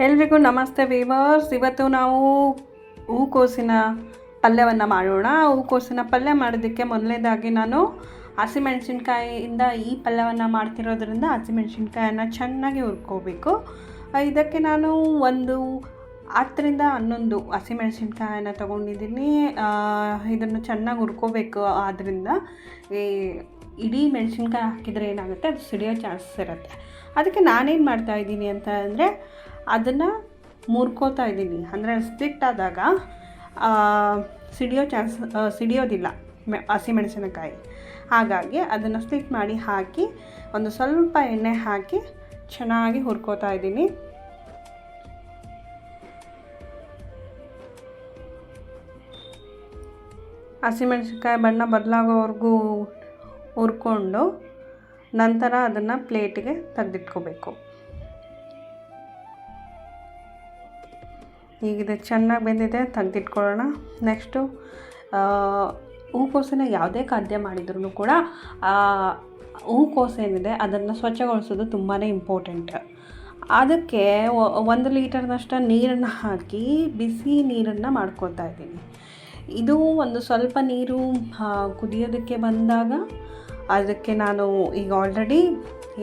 ಎಲ್ರಿಗೂ ನಮಸ್ತೆ ವೀವರ್ಸ್. ಇವತ್ತು ನಾವು ಹೂಕೋಸಿನ ಪಲ್ಯವನ್ನು ಮಾಡೋಣ. ಹೂಕೋಸಿನ ಪಲ್ಯ ಮಾಡೋದಕ್ಕೆ ಮೊದಲನೇದಾಗಿ ನಾನು ಹಸಿಮೆಣಸಿನ್ಕಾಯಿಯಿಂದ ಈ ಪಲ್ಯವನ್ನು ಮಾಡ್ತಿರೋದ್ರಿಂದ ಹಸಿಮೆಣಸಿನ್ಕಾಯನ್ನು ಚೆನ್ನಾಗಿ ಹುರ್ಕೋಬೇಕು. ಇದಕ್ಕೆ ನಾನು ಒಂದು 10-11 ಹಸಿಮೆಣಸಿನ್ಕಾಯನ್ನು ತೊಗೊಂಡಿದ್ದೀನಿ. ಇದನ್ನು ಚೆನ್ನಾಗಿ ಹುರ್ಕೋಬೇಕು. ಆದ್ದರಿಂದ ಈ ಇಡೀ ಮೆಣಸಿನ್ಕಾಯಿ ಹಾಕಿದರೆ ಏನಾಗುತ್ತೆ, ಅದು ಸಿಡಿಯೋ ಚಾನ್ಸಸ್ ಇರುತ್ತೆ. ಅದಕ್ಕೆ ನಾನೇನು ಮಾಡ್ತಾಯಿದ್ದೀನಿ ಅಂತ ಅಂದರೆ, ಅದನ್ನು ಮುರ್ಕೋತಾ ಇದ್ದೀನಿ. ಅಂದರೆ ಸ್ಪ್ಲಿಟ್ ಆದಾಗ ಸಿಡಿಯೋದಿಲ್ಲ ಹಸಿಮೆಣಸಿನಕಾಯಿ. ಹಾಗಾಗಿ ಅದನ್ನು ಸ್ಪ್ಲಿಟ್ ಮಾಡಿ ಹಾಕಿ ಒಂದು ಸ್ವಲ್ಪ ಎಣ್ಣೆ ಹಾಕಿ ಚೆನ್ನಾಗಿ ಹುರ್ಕೋತಾ ಇದ್ದೀನಿ. ಹಸಿಮೆಣಸಿನ್ಕಾಯಿ ಬಣ್ಣ ಬದಲಾಗೋವರೆಗೂ ಹುರ್ಕೊಂಡು ನಂತರ ಅದನ್ನು ಪ್ಲೇಟಿಗೆ ತೆಗೆದಿಟ್ಕೋಬೇಕು. ಈಗಿದೆ ಚೆನ್ನಾಗಿ ಬೆಂದಿದೆ, ತೆಗೆದಿಟ್ಕೊಳ್ಳೋಣ. ನೆಕ್ಸ್ಟು ಹೂಕೋಸನ್ನ ಯಾವುದೇ ಖಾದ್ಯ ಮಾಡಿದ್ರೂ ಕೂಡ ಹೂಕೋಸು ಏನಿದೆ ಅದನ್ನು ಸ್ವಚ್ಛಗೊಳಿಸೋದು ತುಂಬಾ ಇಂಪಾರ್ಟೆಂಟ್. ಅದಕ್ಕೆ 1 ಲೀಟರ್ನಷ್ಟು ನೀರನ್ನು ಹಾಕಿ ಬಿಸಿ ನೀರನ್ನು ಮಾಡ್ಕೊತಾ ಇದ್ದೀನಿ. ಇದು ಒಂದು ಸ್ವಲ್ಪ ನೀರು ಕುದಿಯೋದಕ್ಕೆ ಬಂದಾಗ ಅದಕ್ಕೆ ನಾನು ಈಗ ಆಲ್ರೆಡಿ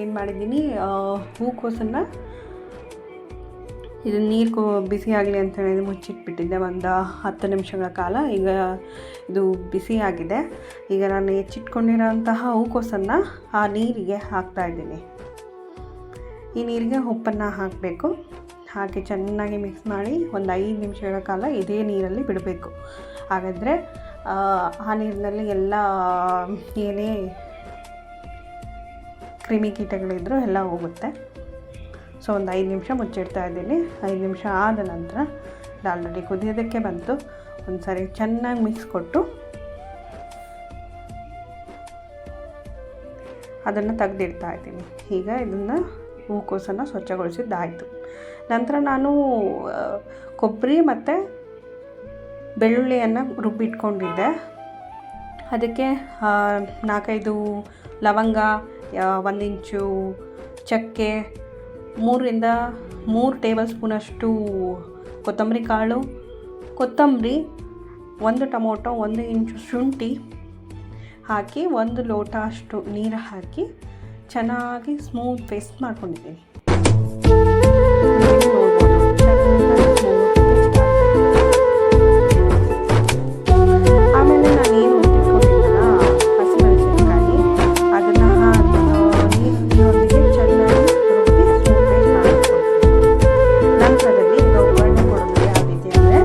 ಏನು ಮಾಡಿದ್ದೀನಿ, ಹೂಕೋಸನ್ನು ಇದು ನೀರು ಬಿಸಿ ಆಗಲಿ ಅಂತ ಹೇಳಿ ಮುಚ್ಚಿಟ್ಬಿಟ್ಟಿದ್ದೆ ಒಂದು 10 ನಿಮಿಷಗಳ ಕಾಲ. ಈಗ ಇದು ಬಿಸಿಯಾಗಿದೆ. ಈಗ ನಾನು ಹೆಚ್ಚಿಟ್ಕೊಂಡಿರೋಂತಹ ಹೂಕೋಸನ್ನು ಆ ನೀರಿಗೆ ಹಾಕ್ತಾಯಿದ್ದೀನಿ. ಈ ನೀರಿಗೆ ಉಪ್ಪನ್ನು ಹಾಕಬೇಕು. ಹಾಕಿ ಚೆನ್ನಾಗಿ ಮಿಕ್ಸ್ ಮಾಡಿ ಒಂದು 5 ನಿಮಿಷಗಳ ಕಾಲ ಇದೇ ನೀರಲ್ಲಿ ಬಿಡಬೇಕು. ಹಾಗಾದರೆ ಆ ನೀರಿನಲ್ಲಿ ಎಲ್ಲ ಏನೇ ಕ್ರಿಮಿಕೀಟಗಳಿದ್ರೂ ಎಲ್ಲ ಹೋಗುತ್ತೆ. ಸೊ ಒಂದು 5 ನಿಮಿಷ ಮುಚ್ಚಿಡ್ತಾ ಇದ್ದೀನಿ. 5 ನಿಮಿಷ ಆದ ನಂತರ ಆಲ್ರೆಡಿ ಕುದಿಯೋದಕ್ಕೆ ಬಂತು. ಒಂದು ಸಾರಿ ಚೆನ್ನಾಗಿ ಮಿಕ್ಸ್ ಕೊಟ್ಟು ಅದನ್ನು ತೆಗೆದಿಡ್ತಾ ಇದ್ದೀನಿ. ಈಗ ಇದನ್ನು ಹೂಕೋಸನ್ನು ಸ್ವಚ್ಛಗೊಳಿಸಿದ್ದಾಯಿತು. ನಂತರ ನಾನು ಕೊಬ್ಬರಿ ಮತ್ತು ಬೆಳ್ಳುಳ್ಳಿಯನ್ನು ರುಬ್ಬಿಟ್ಕೊಂಡಿದ್ದೆ. ಅದಕ್ಕೆ 4-5 ಲವಂಗ, 1 ಇಂಚು ಚಕ್ಕೆ, 3 ಟೇಬಲ್ ಸ್ಪೂನಷ್ಟು ಕೊತ್ತಂಬರಿ ಕಾಳು, ಕೊತ್ತಂಬರಿ, 1 ಟೊಮೊಟೊ, 1 ಇಂಚು ಶುಂಠಿ ಹಾಕಿ 1 ಲೋಟ ಅಷ್ಟು ನೀರು ಹಾಕಿ ಚೆನ್ನಾಗಿ ಸ್ಮೂತ್ ಪೇಸ್ಟ್ ಮಾಡ್ಕೊಂಡಿದ್ದೀನಿ. ಆಮೇಲೆ ನಾನು ಏನು ಇಟ್ಕೊಂಡಿದ್ದೆನಲ್ಲ ಹಸಿಮೆಣಸಿನಕಾಯಿ ಅದನ್ನು ಹಾಕಿ ನೀರಿನೊಂದಿಗೆ ಚೆನ್ನಾಗಿ ರುಬ್ಬಿ ಸ್ಮೂತ್ ಪೇಸ್ಟ್ ಮಾಡಿಕೊಡ್ತೀನಿ. ನಂತರದಲ್ಲಿ ಈಗ ಒಗ್ಗರಣೆ ಕೊಡೋದು ಯಾವ ರೀತಿ ಅಂದರೆ,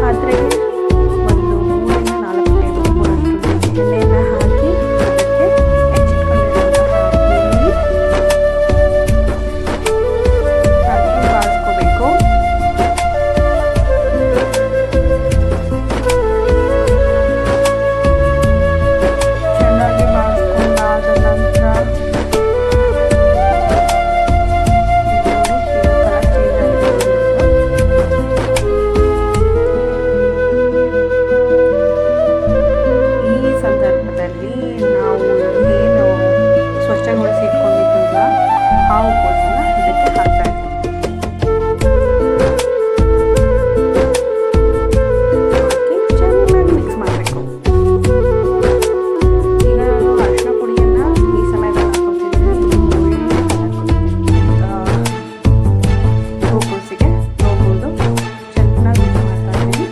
ಪಾತ್ರೆಗೆ 3-4 ಟೇಬಲ್ ಸ್ಪೂನಷ್ಟು ಎಣ್ಣೆಯನ್ನು ಹಾಕಿ ಅದಕ್ಕೆ ಹೆಚ್ಚಿಟ್ಕೊಂಡಿರುವಂತಹ ಈರುಳ್ಳಿ ಹಾಕಿ ಬಾಳಿಸ್ಕೋಬೇಕು. ಚೆನ್ನಾಗಿ ಬಾಳಿಸ್ಕೊಂಡಾದ ನಂತರ ಕಲರ್ ಚೇಂಜ್ ಆಗಿದೆ. ಈ ಸಂದರ್ಭದಲ್ಲಿ ನಾವು ಏನು ಸ್ವಚ್ಛಗೊಳಿಸಿ ಇಟ್ಕೊಂಡಿದ್ದೀವಲ್ಲ ಆ ಹೂಕೋಸನ್ನು ಇದಕ್ಕೆ ಹಾಕ್ತಾ ಇದ್ದೀವಿ. ಹಾಕಿ ಚೆನ್ನಾಗಿ ಮಿಕ್ಸ್ ಮಾಡಬೇಕು. ಈಗ ನಾನು ಅರಿಶಿನ ಪುಡಿಯನ್ನು ಈ ಸಮಯದಲ್ಲಿ ಹಾಕ್ಕೊತಿದ್ದೀನಿ. ಹೂಕೋಸಿಗೆ ನೋಡ್ಬೋದು ಚೆನ್ನಾಗಿ ಮಿಕ್ಸ್ ಮಾಡ್ತಾ ಇದ್ದೀನಿ.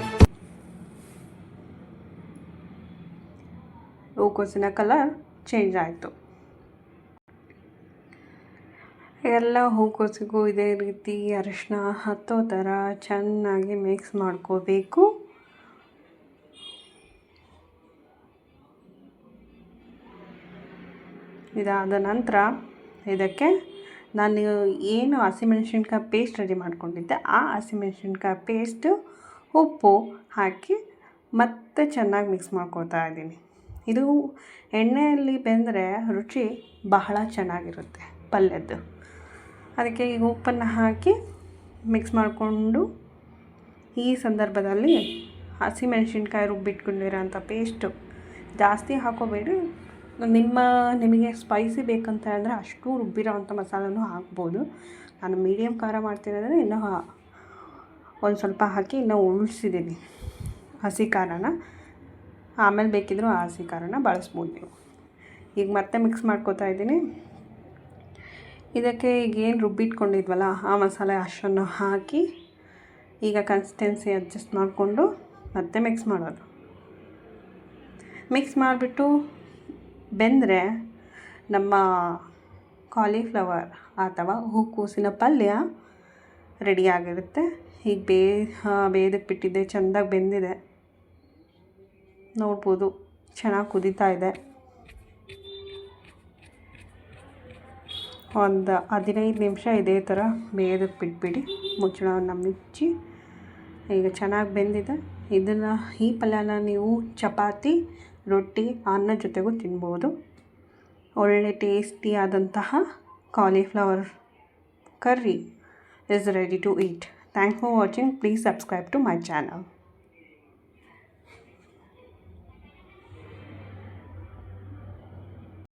ಹೂಕೋಸಿನ ಕಲರ್ ಚೇಂಜ್ ಆಯಿತು. ಎಲ್ಲ ಹೂಕೋಸಿಗೂ ಇದೇ ರೀತಿ ಅರಿಶಿನ ಹತ್ತೋ ಥರ ಚೆನ್ನಾಗಿ ಮಿಕ್ಸ್ ಮಾಡ್ಕೋಬೇಕು. ಇದಾದ ನಂತರ ಇದಕ್ಕೆ ನಾನು ಏನು ಹಸಿಮೆಣಸಿನ್ಕಾಯಿ ಪೇಸ್ಟ್ ರೆಡಿ ಮಾಡ್ಕೊಂಡಿದ್ದೆ ಆ ಹಸಿಮೆಣಸಿನ್ಕಾಯಿ ಪೇಸ್ಟು, ಉಪ್ಪು ಹಾಕಿ ಮತ್ತೆ ಚೆನ್ನಾಗಿ ಮಿಕ್ಸ್ ಮಾಡ್ಕೊತಾ ಇದ್ದೀನಿ. ಇದು ಎಣ್ಣೆಯಲ್ಲಿ ಬೆಂದರೆ ರುಚಿ ಬಹಳ ಚೆನ್ನಾಗಿರುತ್ತೆ ಪಲ್ಯದ್ದು. ಅದಕ್ಕೆ ಈಗ ಉಪ್ಪನ್ನು ಹಾಕಿ ಮಿಕ್ಸ್ ಮಾಡಿಕೊಂಡು ಈ ಸಂದರ್ಭದಲ್ಲಿ ಹಸಿಮೆಣಸಿನ್ಕಾಯಿ ರುಬ್ಬಿಟ್ಕೊಂಡಿರೋಂಥ ಪೇಸ್ಟು ಜಾಸ್ತಿ ಹಾಕೋಬೇಡಿ. ನಿಮಗೆ ಸ್ಪೈಸಿ ಬೇಕಂತ ಅಂದರೆ ಅಷ್ಟು ರುಬ್ಬಿರೋ ಅಂಥ ಮಸಾಲನೂ ಹಾಕ್ಬೋದು. ನಾನು ಮೀಡಿಯಮ್ ಖಾರ ಮಾಡ್ತಿರೋದ್ರೆ ಇನ್ನೂ ಒಂದು ಸ್ವಲ್ಪ ಹಾಕಿ ಇನ್ನೂ ಉಳಿಸಿದ್ದೀನಿ ಹಸಿ ಖಾರನ. ಆಮೇಲೆ ಬೇಕಿದ್ದರೂ ಆ ಹಸಿ ಖಾರನ ಬಳಸ್ಬೋದು ನೀವು. ಈಗ ಮತ್ತೆ ಮಿಕ್ಸ್ ಮಾಡ್ಕೊತಾ ಇದ್ದೀನಿ. ಇದಕ್ಕೆ ಈಗ ಏನು ರುಬ್ಬಿಟ್ಕೊಂಡಿದ್ವಲ್ಲ ಆ ಮಸಾಲೆ ಅಷ್ಟನ್ನು ಹಾಕಿ ಈಗ ಕನ್ಸಿಸ್ಟೆನ್ಸಿ ಅಡ್ಜಸ್ಟ್ ಮಾಡಿಕೊಂಡು ಮತ್ತೆ ಮಿಕ್ಸ್ ಮಾಡೋದು. ಮಿಕ್ಸ್ ಮಾಡಿಬಿಟ್ಟು ಬೆಂದರೆ ನಮ್ಮ ಕಾಲಿಫ್ಲವರ್ ಅಥವಾ ಹೂಕೋಸಿನ ಪಲ್ಯ ರೆಡಿಯಾಗಿರುತ್ತೆ. ಈಗ ಬೇಯೋದಕ್ಕೆ ಬಿಟ್ಟಿದ್ದೆ, ಚೆಂದಾಗಿ ಬೆಂದಿದೆ, ನೋಡ್ಬೋದು ಚೆನ್ನಾಗಿ ಕುದೀತಾ ಇದೆ. ಒಂದು 15 ನಿಮಿಷ ಇದೇ ಥರ ಬೇಯೋದಕ್ಕೆ ಬಿಟ್ಬಿಡಿ, ಮುಚ್ಚಳವನ್ನು ಮುಚ್ಚಿ. ಈಗ ಚೆನ್ನಾಗಿ ಬೆಂದಿದೆ. ಈ ಪಲ್ಯನ ನೀವು ಚಪಾತಿ, ರೊಟ್ಟಿ, ಅನ್ನ ಜೊತೆಗೂ ತಿನ್ಬೋದು. ಒಳ್ಳೆ ಟೇಸ್ಟಿಯಾದಂತಹ cauliflower curry is ready to eat. Thanks for watching. Please subscribe to my channel.